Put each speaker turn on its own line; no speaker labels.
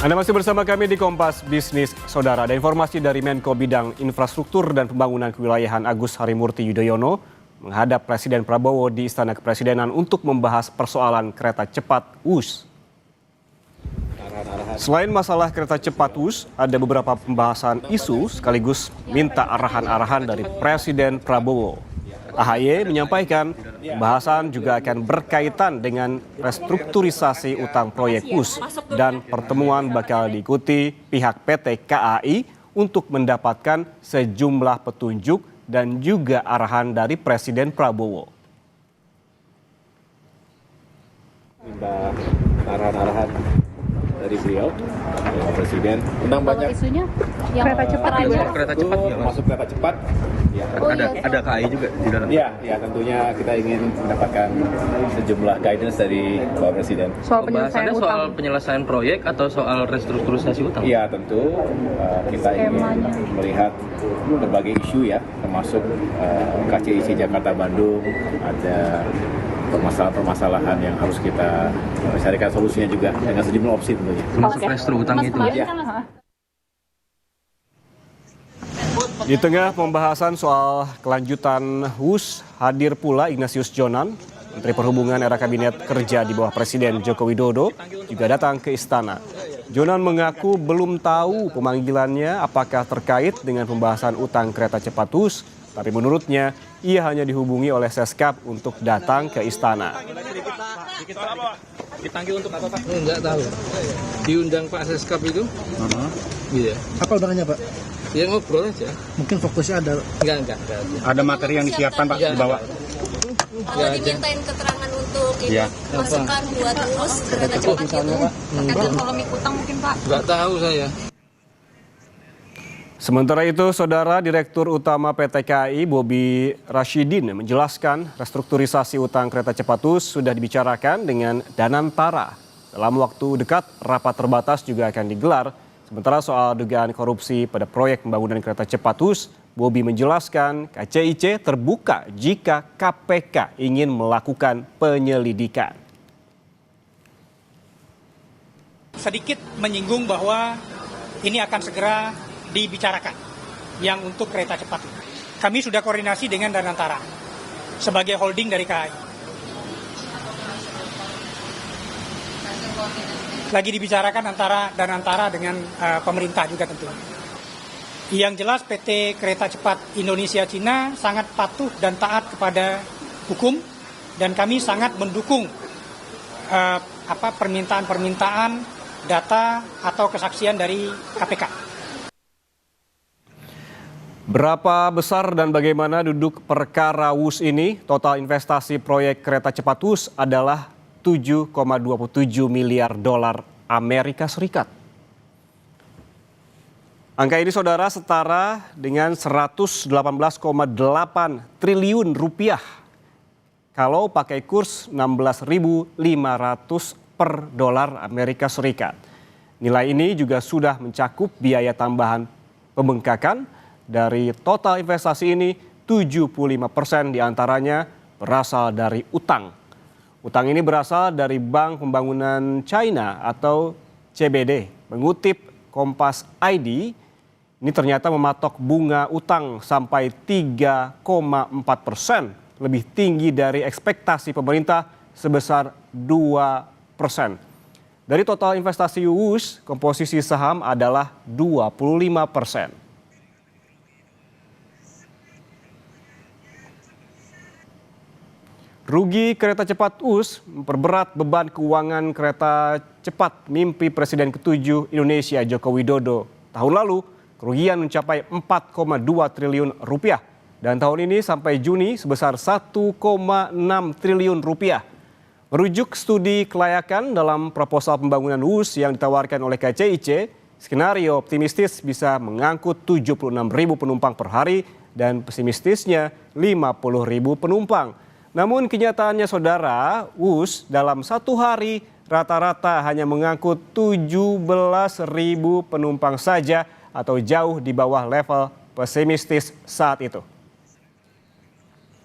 Anda masih bersama kami di Kompas Bisnis Saudara. Ada informasi dari Menko Bidang Infrastruktur dan Pembangunan Kewilayahan Agus Harimurti Yudhoyono menghadap Presiden Prabowo di Istana Kepresidenan untuk membahas persoalan kereta cepat WUS. Selain masalah kereta cepat WUS, ada beberapa pembahasan isu sekaligus minta arahan-arahan dari Presiden Prabowo. AHY menyampaikan pembahasan juga akan berkaitan dengan restrukturisasi utang proyek WUS dan pertemuan bakal diikuti pihak PT KAI untuk mendapatkan sejumlah petunjuk dan juga arahan dari Presiden Prabowo.
Minta arahan-arahan dari beliau, Bapak Presiden, tentang banyak
isunya yang
kereta cepat juga.
kereta cepat, termasuk kereta cepat. Ya,
Ada KAI juga di dalam.
ya tentunya kita ingin mendapatkan sejumlah guidance dari Bapak Presiden.
Soal penyelesaian
Pembahasannya
utang.
soal penyelesaian proyek atau soal restrukturisasi utang?
Ya tentu kita ingin melihat berbagai isu ya, termasuk KCIC Jakarta Bandung, ada permasalahan-permasalahan yang harus kita carikan solusinya juga dengan sejumlah opsi tentunya.
Termasuk restru utang itu.
Ya.
Di tengah pembahasan soal kelanjutan WUS, hadir pula Ignatius Jonan, Menteri Perhubungan era Kabinet Kerja di bawah Presiden Joko Widodo, juga datang ke istana. Jonan mengaku belum tahu pemanggilannya apakah terkait dengan pembahasan utang kereta cepat WUS, tapi menurutnya ia hanya dihubungi oleh Seskap untuk datang ke istana.
Dipanggil untuk apa, Pak? Enggak tahu. Diundang Pak Seskap itu? Iya.
Apa undangannya, Pak?
Ya ngobrol aja.
Mungkin fokusnya ada.
Enggak.
Ada materi yang disiapkan, Pak, dibawa.
Kalau dimintain keterangan untuk
Ya.
masukan buat WUS kereta cepat itu, terkait polemik utang mungkin Pak?
Enggak tahu saya.
Sementara itu, Saudara Direktur Utama PT KAI Bobi Rashidin menjelaskan restrukturisasi utang kereta cepat WUS sudah dibicarakan dengan Danantara. Dalam waktu dekat, rapat terbatas juga akan digelar. Sementara soal dugaan korupsi pada proyek pembangunan kereta cepat WUS, Bobi menjelaskan KCIC terbuka jika KPK ingin melakukan penyelidikan.
Sedikit menyinggung bahwa ini akan segera dibicarakan yang untuk kereta cepat. Kami sudah koordinasi dengan Danantara sebagai holding dari KAI. Lagi dibicarakan antara Danantara dengan pemerintah juga tentu. Yang jelas PT Kereta Cepat Indonesia Cina sangat patuh dan taat kepada hukum dan kami sangat mendukung permintaan-permintaan data atau kesaksian dari KPK.
Berapa besar dan bagaimana duduk perkara WUS ini? Total investasi proyek kereta cepat WUS adalah 7,27 miliar dolar Amerika Serikat. Angka ini, Saudara, setara dengan 118,8 triliun rupiah. Kalau pakai kurs 16.500 per dolar Amerika Serikat. Nilai ini juga sudah mencakup biaya tambahan pembengkakan. Dari total investasi ini, 75% diantaranya berasal dari utang. Utang ini berasal dari Bank Pembangunan China atau CBD. Mengutip Kompas ID, ini ternyata mematok bunga utang sampai 3,4%, lebih tinggi dari ekspektasi pemerintah sebesar 2%. Dari total investasi WUS, komposisi saham adalah 25%. Rugi kereta cepat WUS memperberat beban keuangan kereta cepat mimpi Presiden ke-7 Indonesia Joko Widodo. Tahun lalu, kerugian mencapai 4,2 triliun rupiah. Dan tahun ini sampai Juni sebesar 1,6 triliun rupiah. Merujuk studi kelayakan dalam proposal pembangunan WUS yang ditawarkan oleh KCIC, skenario optimistis bisa mengangkut 76.000 penumpang per hari dan pesimistisnya 50.000 penumpang. Namun kenyataannya, Saudara, WUS dalam satu hari rata-rata hanya mengangkut 17.000 penumpang saja atau jauh di bawah level pesimistis saat itu.